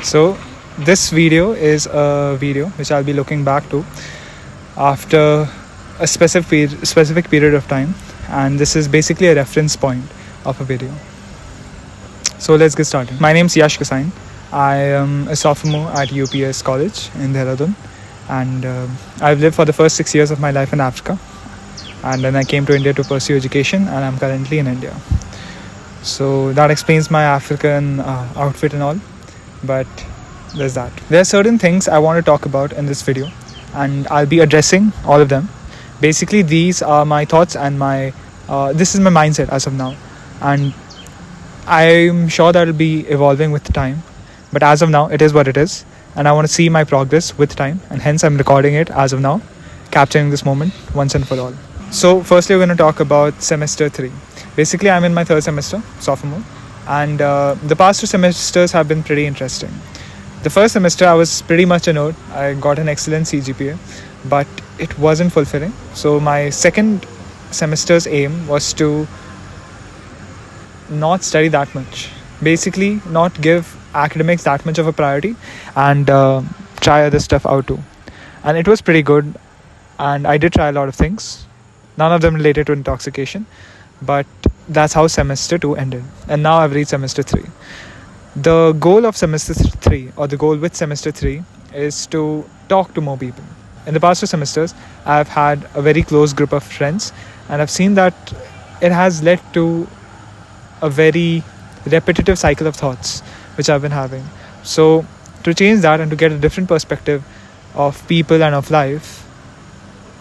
So this video is a video which I'll be looking back to after a specific period of time, and this is basically a reference point of a video. So let's get started. My name is Yash. I am a sophomore at UPS College in Dehradun, and I've lived for the first 6 years of my life in Africa, and then I came to India to pursue education, and I'm currently in India. So that explains my African outfit and all, but there's that. There are certain things I want to talk about in this video, and I'll be addressing all of them. Basically, these are my thoughts and this is my mindset as of now, and I'm sure that it'll be evolving with time, but as of now it is what it is, and I want to see my progress with time, and hence I'm recording it as of now, capturing this moment once and for all. So firstly, we're going to talk about semester 3. Basically, I'm in my third semester, sophomore, and the past 2 semesters have been pretty interesting. The first semester I was pretty much a nerd. I got an excellent CGPA, but it wasn't fulfilling. So my second semester's aim was to not study that much. Basically, not give academics that much of a priority, and try other stuff out too. And it was pretty good, and I did try a lot of things. None of them related to intoxication, but that's how semester 2 ended. And now I've reached semester 3. The goal of semester 3, or the goal with semester 3, is to talk to more people. In the past 2 semesters, I've had a very close group of friends, and I've seen that it has led to a very repetitive cycle of thoughts which I've been having. So to change that and to get a different perspective of people and of life,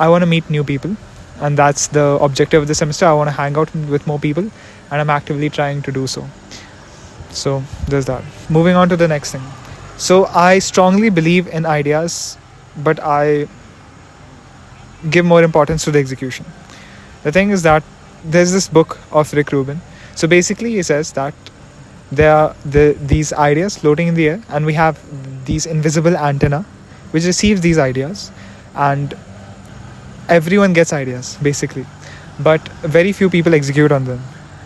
I want to meet new people, and that's the objective of the semester. I want to hang out with more people, and I'm actively trying to do so. So there's that. Moving on to the next thing. So I strongly believe in ideas, but I give more importance to the execution. The thing is that there's this book of Rick Rubin. So basically he says that there are these ideas floating in the air, and we have these invisible antenna which receives these ideas, and everyone gets ideas basically, but very few people execute on them.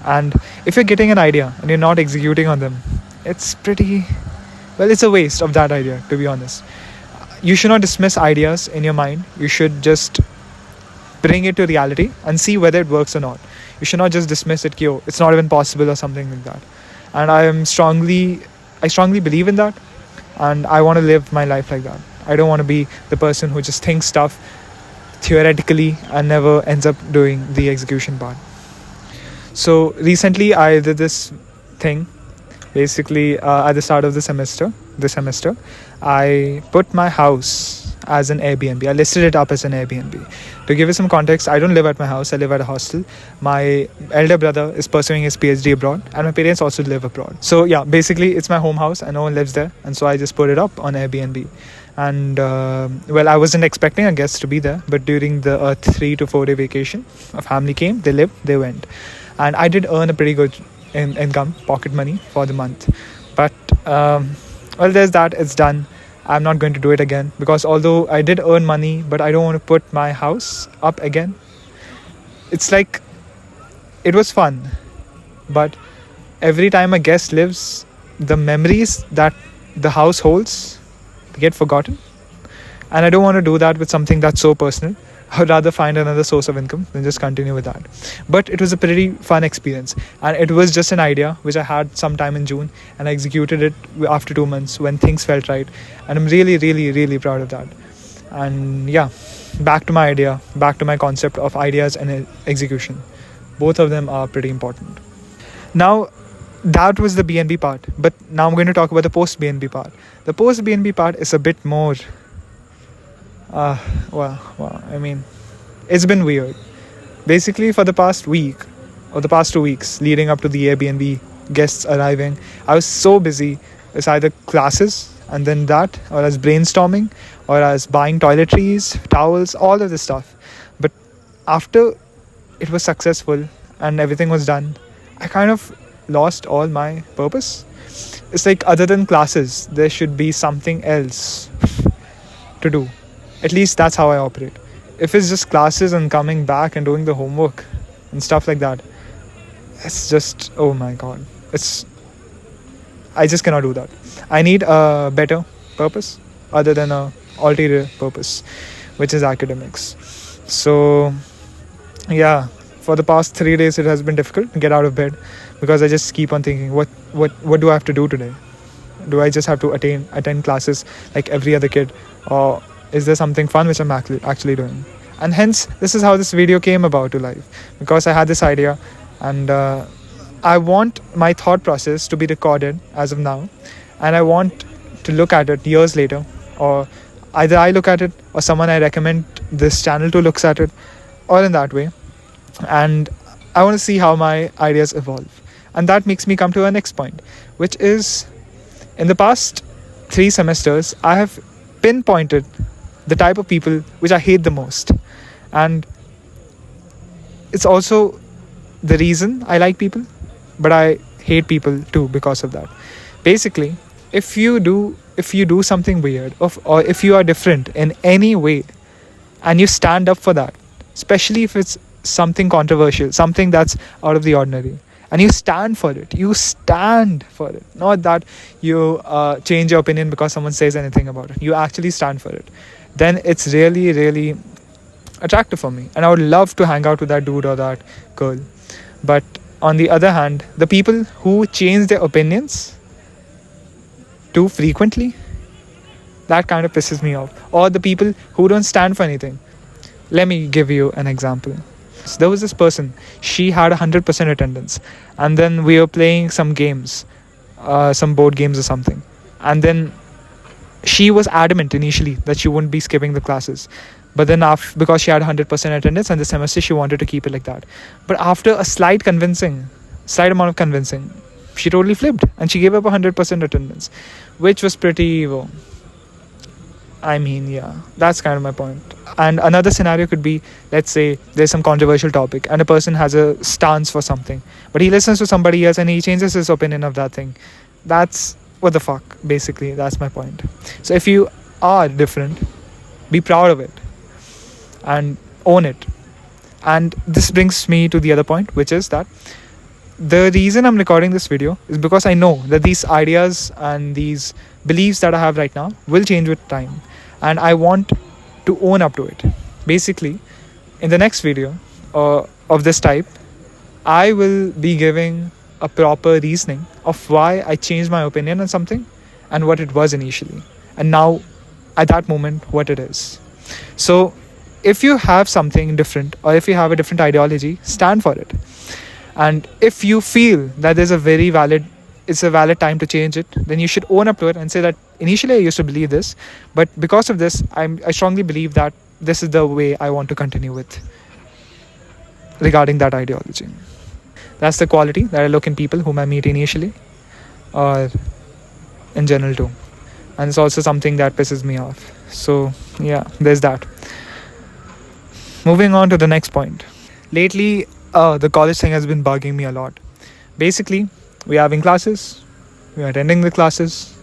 And if you're getting an idea and you're not executing on them, it's it's a waste of that idea, to be honest. You should not dismiss ideas in your mind. You should just bring it to reality and see whether it works or not. You should not just dismiss it, it's not even possible or something like that. And I strongly believe in that, and I want to live my life like that. I don't want to be the person who just thinks stuff theoretically and never ends up doing the execution part. So recently I did this thing. Basically, at the start of this semester, I put my house as an Airbnb. I listed it up as an Airbnb. To give you some context, I don't live at my house. I live at a hostel. My elder brother is pursuing his PhD abroad, and my parents also live abroad. So yeah, basically it's my home house and no one lives there, and so I just put it up on Airbnb. And I wasn't expecting a guest to be there, but during the 3 to 4 day vacation, a family came, they lived, they went. And I did earn a pretty good income, pocket money for the month. But there's that, it's done. I'm not going to do it again, because although I did earn money, but I don't want to put my house up again. It's like, it was fun, but every time a guest lives, the memories that the house holds get forgotten, and I don't want to do that with something that's so personal. I would rather find another source of income than just continue with that. But it was a pretty fun experience, and it was just an idea which I had sometime in June, and I executed it after 2 months when things felt right, and I'm really, really, really proud of that. And yeah, back to my idea, back to my concept of ideas and execution. Both of them are pretty important. Now, that was the BNB part, but now I'm going to talk about the post BNB part. The post BNB part is a bit more it's been weird. Basically, for the past week or the past 2 weeks leading up to the Airbnb guests arriving, I was so busy. It's either classes and then that, or as brainstorming, or as buying toiletries, towels, all of this stuff. But after it was successful and everything was done, I kind of lost all my purpose. It's like, other than classes, there should be something else to do. At least that's how I operate. If it's just classes and coming back and doing the homework and stuff like that, it's just, oh my god, I just cannot do that. I need a better purpose other than a ulterior purpose, which is academics. So yeah, for the past 3 days it has been difficult to get out of bed because I just keep on thinking, what do I have to do today? Do I just have to attend classes like every other kid, or is there something fun which I'm actually doing? And hence, this is how this video came about to life, because I had this idea, and I want my thought process to be recorded as of now, and I want to look at it years later, or either I look at it or someone I recommend this channel to looks at it, or in that way. And I want to see how my ideas evolve. And that makes me come to our next point, which is, in the past 3 semesters, I have pinpointed the type of people which I hate the most. And it's also the reason I like people, but I hate people too because of that. Basically, if you do something weird, or if you are different in any way, and you stand up for that, especially if it's something controversial, something that's out of the ordinary, and you stand for it, not that you change your opinion because someone says anything about it, you actually stand for it, then it's really, really attractive for me, and I would love to hang out with that dude or that girl. But on the other hand, the people who change their opinions too frequently, that kind of pisses me off. Or the people who don't stand for anything. Let me give you an example. So there was this person, she had 100% attendance, and then we were playing some games, some board games or something, and then she was adamant initially that she wouldn't be skipping the classes, but then because she had 100% attendance and the semester she wanted to keep it like that, but after a slight amount of convincing, she totally flipped and she gave up 100% attendance, which was pretty yeah, that's kind of my point. And another scenario could be, let's say there's some controversial topic and a person has a stance for something, but he listens to somebody else and he changes his opinion of that thing. That's what the fuck, basically. That's my point. So if you are different, be proud of it and own it. And this brings me to the other point, which is that the reason I'm recording this video is because I know that these ideas and these beliefs that I have right now will change with time, and I want to own up to it. Basically, in the next video of this type, I will be giving a proper reasoning of why I changed my opinion on something and what it was initially, and now at that moment what it is. So if you have something different, or if you have a different ideology, stand for it. And if you feel that it's a valid time to change it, then you should own up to it and say that initially I used to believe this, but because of this, I strongly believe that this is the way I want to continue with regarding that ideology. That's the quality that I look in people whom I meet initially, or in general too. And it's also something that pisses me off. So yeah, there's that. Moving on to the next point. Lately, the college thing has been bugging me a lot. Basically, we are having classes, we are attending the classes,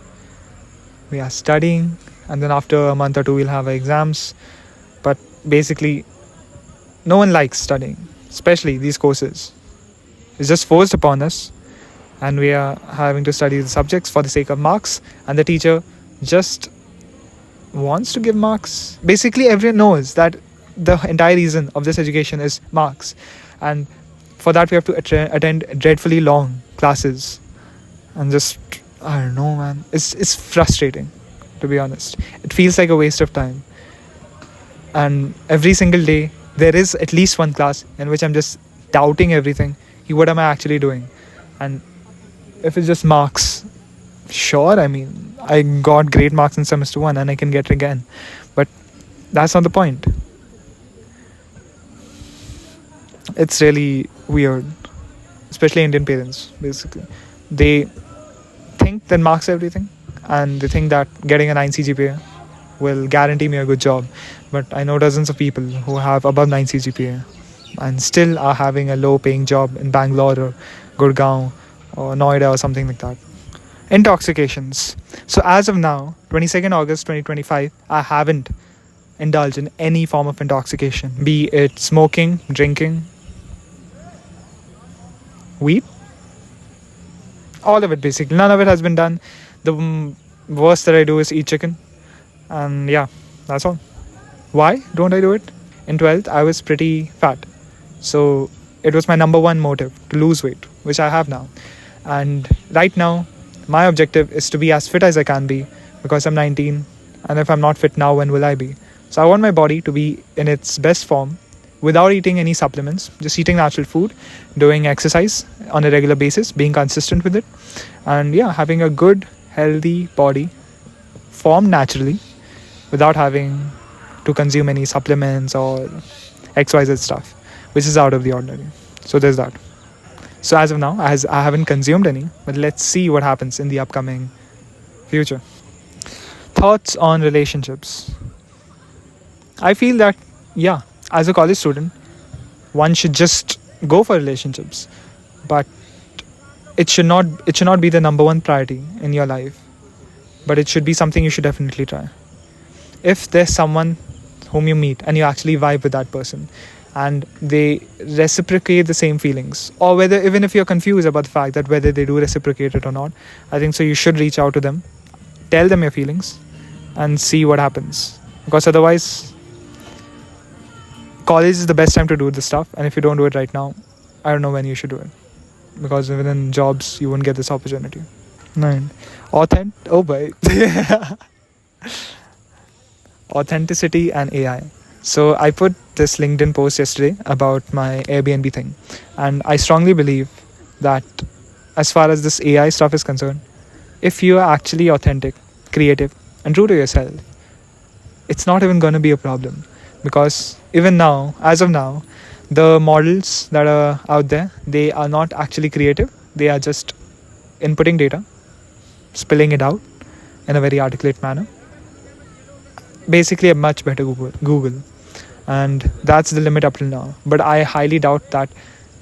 we are studying, and then after a month or two we'll have our exams. But basically, no one likes studying, especially these courses. It's just forced upon us, and we are having to study the subjects for the sake of marks, and the teacher just wants to give marks. Basically, everyone knows that the entire reason of this education is marks, and for that we have to attend dreadfully long classes, and just, I don't know, man, it's frustrating, to be honest. It feels like a waste of time, and every single day there is at least one class in which I'm just doubting everything. What am I actually doing? And if it's just marks, sure, I mean, I got great marks in semester 1 and I can get it again, but that's not the point. It's really weird, especially Indian parents. Basically, they think that marks are everything, and they think that getting a 9 CGPA will guarantee me a good job. But I know dozens of people who have above 9 CGPA and still are having a low paying job in Bangalore or Gurgaon or Noida or something like that. Intoxications. So as of now, 22nd August 2025, I haven't indulged in any form of intoxication, be it smoking, drinking, weed, all of it basically. None of it has been done. The worst that I do is eat chicken. And yeah, that's all. Why don't I do it? In 12th, I was pretty fat. So it was my number one motive to lose weight, which I have now. And right now, my objective is to be as fit as I can be because I'm 19. And if I'm not fit now, when will I be? So I want my body to be in its best form without eating any supplements, just eating natural food, doing exercise on a regular basis, being consistent with it. And yeah, having a good, healthy body formed naturally without having to consume any supplements or XYZ stuff, which is out of the ordinary. So there's that. So as of now, as I haven't consumed any, but let's see what happens in the upcoming future. Thoughts on relationships. I feel that, yeah, as a college student, one should just go for relationships, but it should not be the number one priority in your life, but it should be something you should definitely try. If there's someone whom you meet and you actually vibe with that person and they reciprocate the same feelings, or whether even if you're confused about the fact that whether they do reciprocate it or not, I think so you should reach out to them, tell them your feelings, and see what happens. Because otherwise, college is the best time to do this stuff, and if you don't do it right now, I don't know when you should do it. Because even in jobs, you won't get this opportunity. Nine. Oh boy. Authenticity and AI. So I put this LinkedIn post yesterday about my Airbnb thing, and I strongly believe that as far as this AI stuff is concerned, if you are actually authentic, creative, and true to yourself, it's not even going to be a problem. Because even now, as of now, the models that are out there, they are not actually creative. They are just inputting data, spilling it out in a very articulate manner. Basically a much better Google. And that's the limit up till now. But I highly doubt that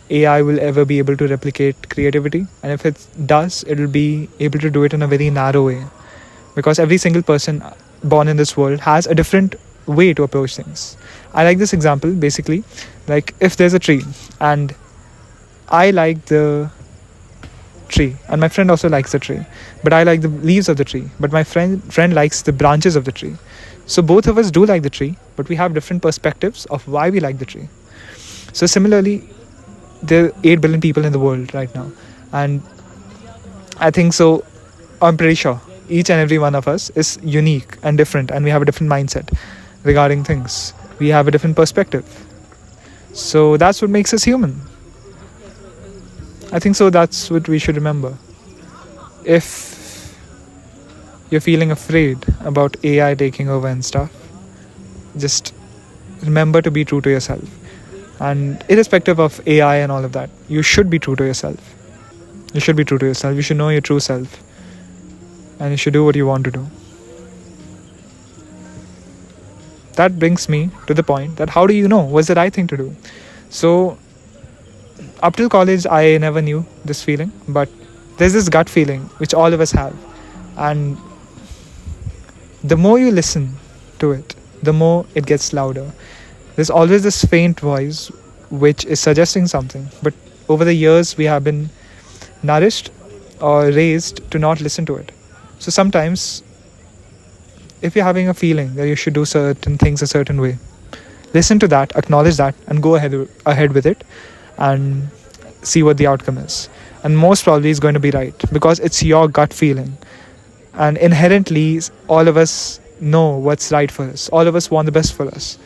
AI will ever be able to replicate creativity. And if it does, it will be able to do it in a very narrow way. Because every single person born in this world has a different way to approach things. I like this example, basically. Like if there's a tree and I like the tree and my friend also likes the tree, but I like the leaves of the tree, but my friend likes the branches of the tree. So both of us do like the tree, but we have different perspectives of why we like the tree. So similarly, there are 8 billion people in the world right now, and I think so, I'm pretty sure each and every one of us is unique and different, and we have a different mindset regarding things. We have a different perspective. So that's what makes us human. I think so that's what we should remember. If you're feeling afraid about AI taking over and stuff, just remember to be true to yourself. And irrespective of AI and all of that, you should be true to yourself. You should be true to yourself. You should know your true self. And you should do what you want to do. That brings me to the point that how do you know what's the right thing to do? So up till college, I never knew this feeling, but there's this gut feeling which all of us have. And the more you listen to it, the more it gets louder. There's always this faint voice which is suggesting something, but over the years we have been nourished or raised to not listen to it. So sometimes, if you're having a feeling that you should do certain things a certain way, listen to that, acknowledge that, and go ahead with it, and see what the outcome is. And most probably it's going to be right, because it's your gut feeling. And inherently, all of us know what's right for us. All of us want the best for us.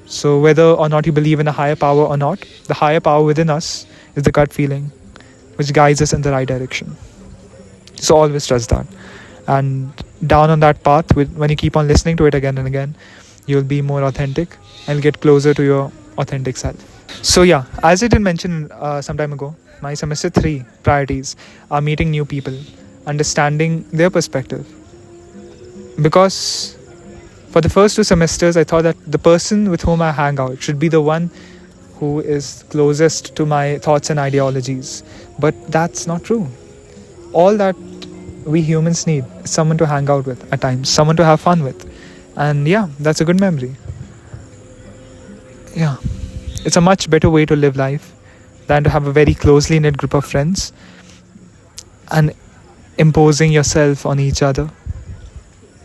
So whether or not you believe in a higher power or not, the higher power within us is the gut feeling, which guides us in the right direction. So always trust that. And down on that path, when you keep on listening to it again and again, you'll be more authentic and get closer to your authentic self. So yeah, as I did mention some time ago, my semester 3 priorities are meeting new people, understanding their perspective. Because for the first 2 semesters, I thought that the person with whom I hang out should be the one who is closest to my thoughts and ideologies. But that's not true. All that we humans need is someone to hang out with at times, someone to have fun with. And yeah, that's a good memory. Yeah, it's a much better way to live life than to have a very closely knit group of friends. And imposing yourself on each other,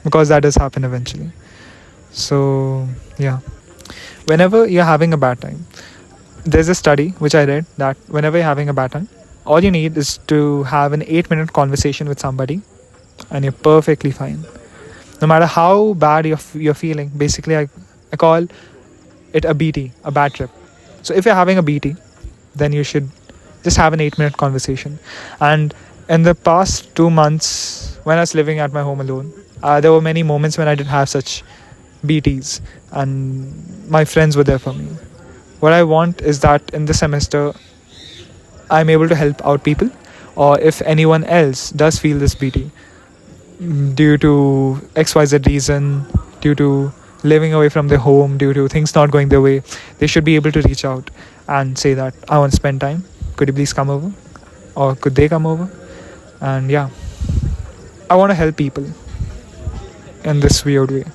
because that does happen eventually. So, yeah. Whenever you're having a bad time, there's a study which I read that whenever you're having a bad time, all you need is to have an 8-minute conversation with somebody and you're perfectly fine. No matter how bad you're feeling, basically, I call it a BT, a bad trip. So if you're having a BT, then you should just have an 8-minute conversation. And in the past 2 months, when I was living at my home alone, there were many moments when I didn't have such BTs, and my friends were there for me. What I want is that in the semester, I'm able to help out people, or if anyone else does feel this BT due to XYZ reason, due to living away from their home, due to things not going their way, they should be able to reach out and say that I want to spend time. Could you please come over? Or could they come over? And yeah, I want to help people in this weird way.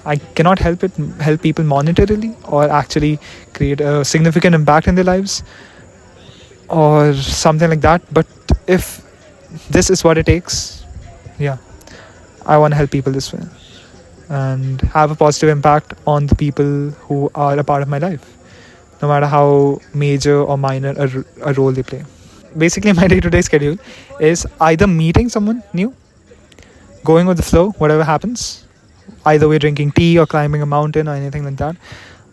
I cannot help people monetarily or actually create a significant impact in their lives or something like that. But if this is what it takes, yeah, I want to help people this way and have a positive impact on the people who are a part of my life, no matter how major or minor a role they play. Basically, my day-to-day schedule is either meeting someone new, going with the flow, whatever happens, either way drinking tea or climbing a mountain or anything like that,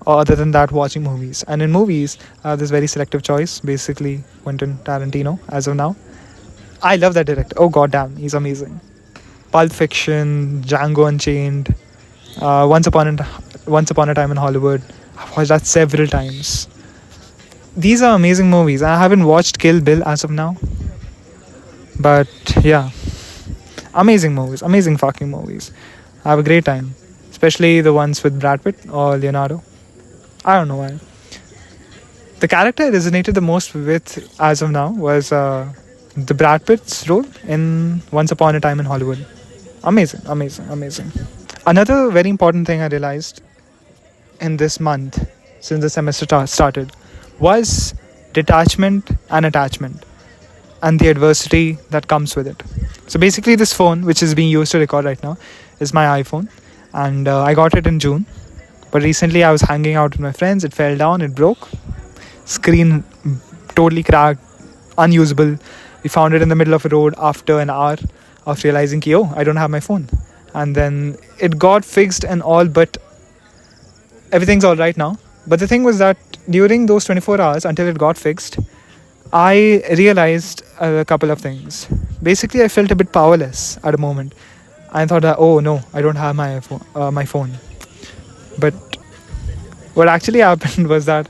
or other than that, watching movies. And in movies, I have this very selective choice, basically Quentin Tarantino as of now. I love that director. Oh god damn, he's amazing. Pulp Fiction, Django Unchained, Once Upon a Time in Hollywood. I've watched that several times. These are amazing movies. I haven't watched Kill Bill as of now, but yeah, amazing movies, amazing fucking movies. I have a great time, especially the ones with Brad Pitt or Leonardo. I don't know why. The character I resonated the most with as of now was the Brad Pitt's role in Once Upon a Time in Hollywood. Amazing, amazing, amazing. Another very important thing I realized in this month, since the semester started, was detachment and attachment and the adversity that comes with it. So basically, this phone, which is being used to record right now, is my iPhone, and I got it in June. But recently I was hanging out with my friends, it fell down, it broke, screen totally cracked, unusable. We found it in the middle of a road after an hour of realizing, oh, I don't have my phone. And then it got fixed and all, but everything's all right now. But the thing was that during those 24 hours until it got fixed, I realized a couple of things. Basically, I felt a bit powerless at a moment. I thought that, oh no, I don't have my phone. But what actually happened was that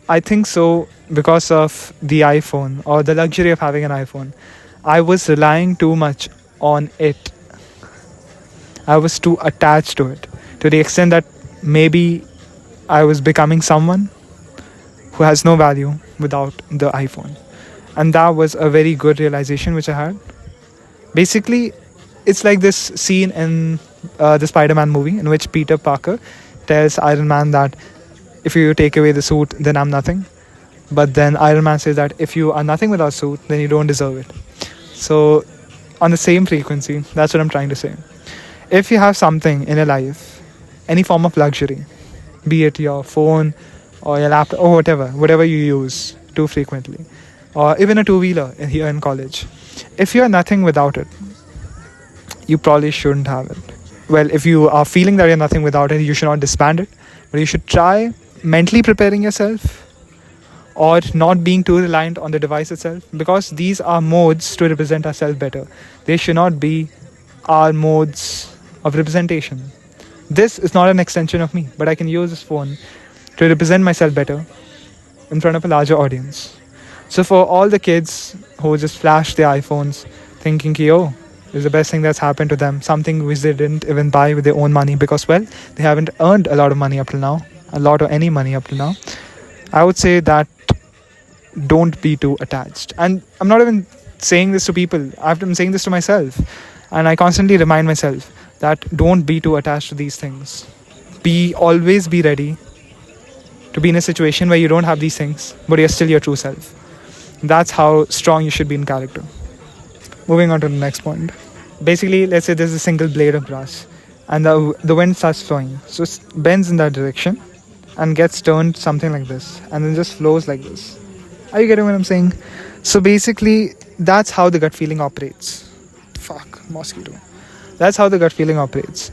I think so because of the iPhone or the luxury of having an iPhone, I was relying too much on it. I was too attached to it, to the extent that maybe I was becoming someone who has no value without the iPhone. And that was a very good realization which I had. Basically, it's like this scene in the Spider-Man movie in which Peter Parker tells Iron Man that if you take away the suit, then I'm nothing. But then Iron Man says that if you are nothing without suit, then you don't deserve it. So on the same frequency, that's what I'm trying to say. If you have something in your life, any form of luxury, be it your phone or your laptop or whatever you use too frequently, or even a two-wheeler here in college, if you're nothing without it, you probably shouldn't have it. Well, if you are feeling that you're nothing without it, you should not disband it, but you should try mentally preparing yourself or not being too reliant on the device itself, because these are modes to represent ourselves better. They should not be our modes of representation. This is not an extension of me, but I can use this phone to represent myself better in front of a larger audience. So for all the kids who just flash their iPhones thinking, oh, it's the best thing that's happened to them, something which they didn't even buy with their own money because, well, they haven't earned a lot of money up till now, a lot or any money up till now, I would say that don't be too attached. And I'm not even saying this to people, I'm saying this to myself. And I constantly remind myself that don't be too attached to these things. Always be ready to be in a situation where you don't have these things, but you're still your true self. That's how strong you should be in character. Moving on to the next point. Basically, let's say there's a single blade of grass and the wind starts flowing. So it bends in that direction and gets turned something like this and then just flows like this. Are you getting what I'm saying? So basically, that's how the gut feeling operates. Fuck, mosquito. That's how the gut feeling operates.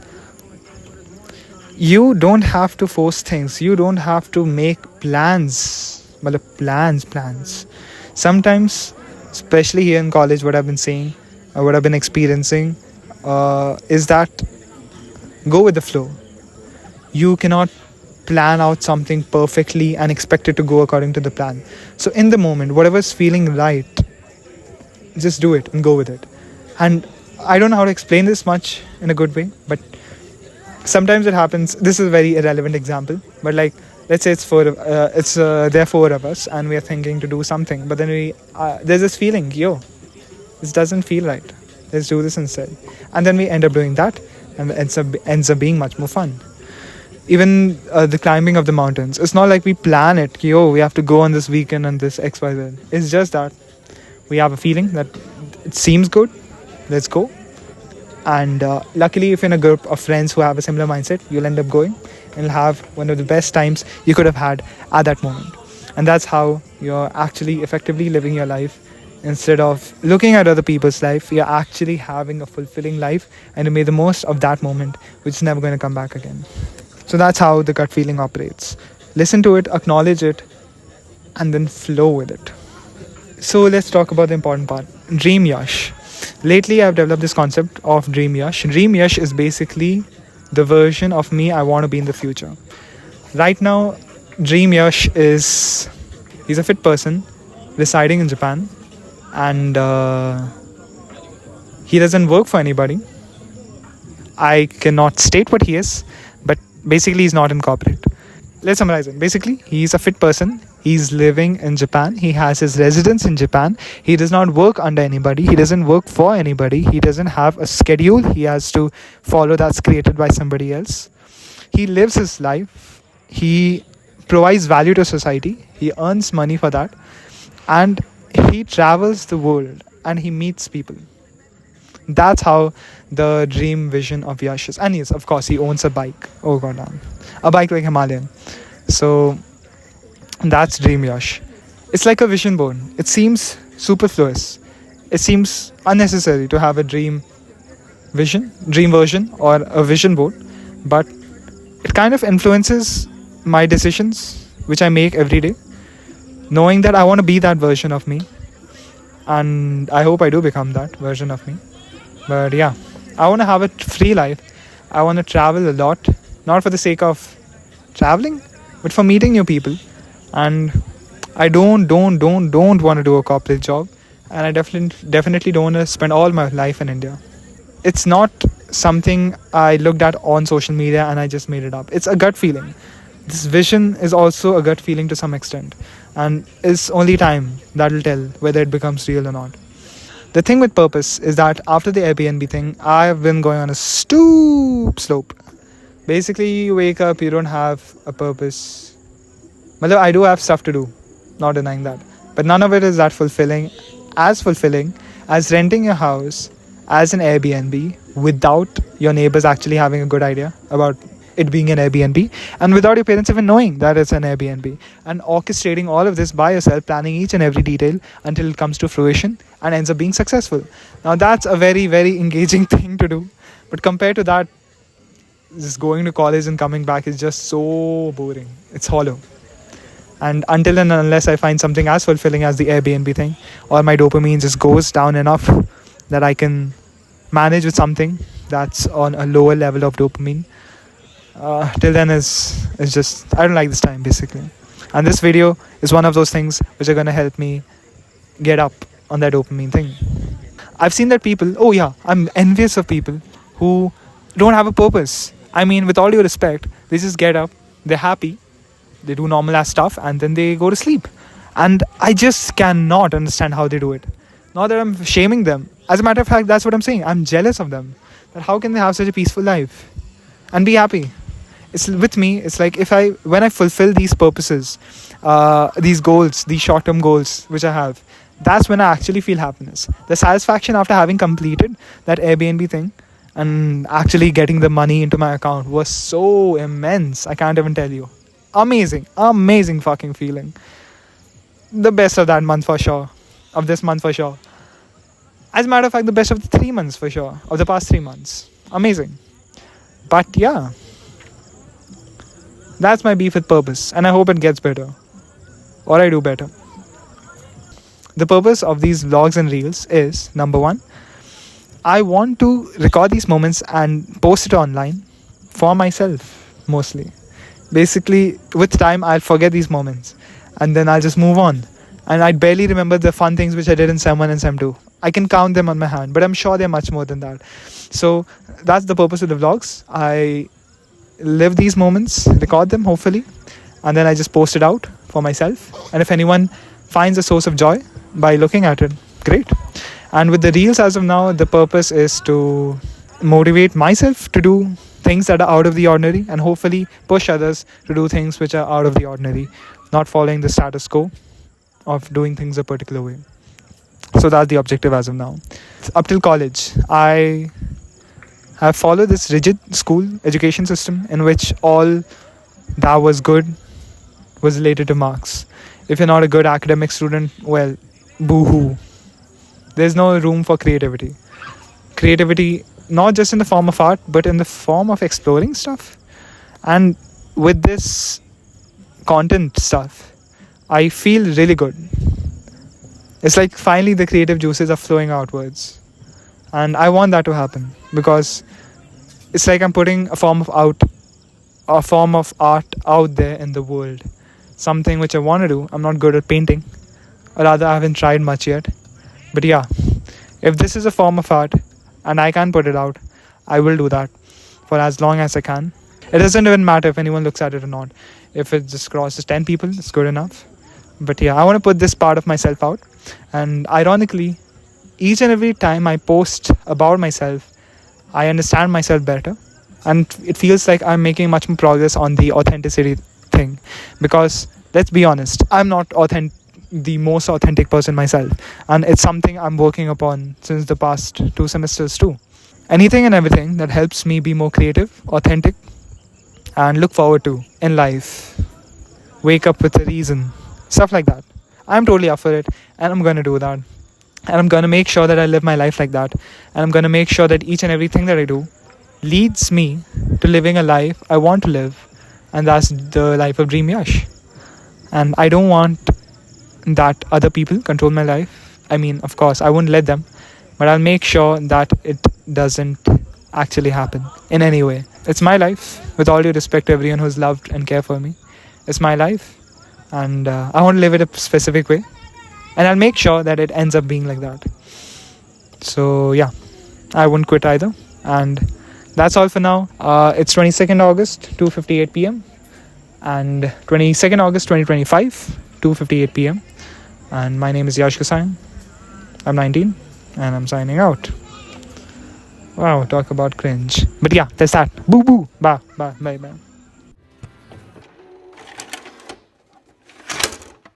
You don't have to force things. You don't have to make plans. Well, plans. Sometimes, especially here in college, what I've been saying, or what I've been experiencing, is that go with the flow. You cannot plan out something perfectly and expect it to go according to the plan. So in the moment, whatever's feeling right, just do it and go with it. And I don't know how to explain this much in a good way, but sometimes it happens. This is a very irrelevant example, but like, let's say there are four of us and we are thinking to do something, but then there's this feeling, yo, this doesn't feel right, let's do this instead, and then we end up doing that, and it ends up being much more fun. Even the climbing of the mountains, it's not like we plan it, yo, we have to go on this weekend and this XYZ. It's just that we have a feeling that it seems good, let's go. And luckily, if you're in a group of friends who have a similar mindset, you'll end up going and you'll have one of the best times you could have had at that moment. And that's how you're actually effectively living your life. Instead of looking at other people's life, you're actually having a fulfilling life and you made the most of that moment, which is never going to come back again. So that's how the gut feeling operates. Listen to it, acknowledge it, and then flow with it. So let's talk about the important part. Dream Yash. Lately, I've developed this concept of Dream Yash. Dream Yash is basically the version of me I want to be in the future. Right now, Dream Yash he's a fit person residing in Japan, and he doesn't work for anybody. I cannot state what he is, but basically he's not in corporate. Let's summarize it. Basically, he's a fit person. He's living in Japan. He has his residence in Japan. He does not work under anybody. He doesn't work for anybody. He doesn't have a schedule he has to follow that's created by somebody else. He lives his life. He provides value to society. He earns money for that. And he travels the world and he meets people. That's how the dream vision of Yash is. And yes, of course, he owns a bike. Oh god damn. A bike like Himalayan. So that's Dream Yash. It's like a vision board. It seems superfluous. It seems unnecessary to have a dream version or a vision board, but it kind of influences my decisions which I make every day, knowing that I want to be that version of me, and I hope I do become that version of me. But yeah, I want to have a free life. I want to travel a lot, not for the sake of traveling, but for meeting new people. And I don't want to do a corporate job, and I definitely don't want to spend all my life in India. It's not something I looked at on social media and I just made it up. It's a gut feeling. This vision is also a gut feeling to some extent, and it's only time that will tell whether it becomes real or not. The thing with purpose is that after the Airbnb thing, I've been going on a slope. Basically, you wake up, you don't have a purpose. Well, I do have stuff to do, not denying that. But none of it is that fulfilling as renting your house as an Airbnb without your neighbors actually having a good idea about it being an Airbnb, and without your parents even knowing that it's an Airbnb, and orchestrating all of this by yourself, planning each and every detail until it comes to fruition and ends up being successful. Now that's a very, very engaging thing to do. But compared to that, just going to college and coming back is just so boring. It's hollow. And until and unless I find something as fulfilling as the Airbnb thing, or my dopamine just goes down enough that I can manage with something that's on a lower level of dopamine, till then is just, I don't like this time basically. And this video is one of those things which are going to help me get up on that dopamine thing. I've seen that I'm envious of people who don't have a purpose. I mean, with all due respect, they just get up, they're happy, they do normal ass stuff, and then they go to sleep. And I just cannot understand how they do it. Not that I'm shaming them. As a matter of fact, that's what I'm saying. I'm jealous of them. That how can they have such a peaceful life and be happy? It's with me. It's like when I fulfill these purposes, these goals, these short-term goals which I have, That's when I actually feel happiness. The satisfaction after having completed that Airbnb thing and actually getting the money into my account was so immense. I can't even tell you. Amazing, amazing fucking feeling. The best of that month for sure. Of this month for sure. As a matter of fact, the best of the 3 months for sure. Of the past 3 months. Amazing. But yeah, that's my beef with purpose. And I hope it gets better. Or I do better. The purpose of these vlogs and reels is, number one, I want to record these moments and post it online for myself, mostly. Basically, with time, I'll forget these moments and then I'll just move on. And I barely remember the fun things which I did in Sem 1 and Sem 2. I can count them on my hand, but I'm sure they're much more than that. So that's the purpose of the vlogs. I live these moments, record them, hopefully, and then I just post it out for myself. And if anyone finds a source of joy by looking at it, great. And with the reels as of now, the purpose is to motivate myself to do things that are out of the ordinary and hopefully push others to do things which are out of the ordinary, not following the status quo of doing things a particular way. So that's the objective as of now. Up till college, I have followed this rigid school education system in which all that was good was related to marks. If you're not a good academic student, well, boo-hoo. There's no room for creativity. Creativity, not just in the form of art, but in the form of exploring stuff. And with this content stuff, I feel really good. It's like finally the creative juices are flowing outwards. And I want that to happen because it's like I'm putting a form of art out there in the world. Something which I want to do. I'm not good at painting, or rather I haven't tried much yet. But yeah, if this is a form of art and I can put it out, I will do that for as long as I can. It doesn't even matter if anyone looks at it or not. If it just crosses 10 people, it's good enough. But yeah, I want to put this part of myself out. And ironically, each and every time I post about myself, I understand myself better. And it feels like I'm making much more progress on the authenticity thing. Because let's be honest, I'm not the most authentic person myself. And it's something I'm working upon since the past 2 semesters too. Anything and everything that helps me be more creative, authentic, and look forward to in life. Wake up with a reason. Stuff like that. I'm totally up for it, and I'm going to do that. And I'm going to make sure that I live my life like that. And I'm going to make sure that each and everything that I do leads me to living a life I want to live. And that's the life of Dream Yash. And I don't want that other people control my life. I mean, of course, I won't let them. But I'll make sure that it doesn't actually happen in any way. It's my life, with all due respect to everyone who's loved and cared for me. It's my life. And I want to live it a specific way. And I'll make sure that it ends up being like that. So yeah, I won't quit either. And that's all for now. It's 22nd August, 2:58 p.m. And 22nd August 2025, 2:58 p.m. And my name is Yash. I'm 19 and I'm signing out. Wow, talk about cringe. But yeah, that's that. Boo boo. Bye.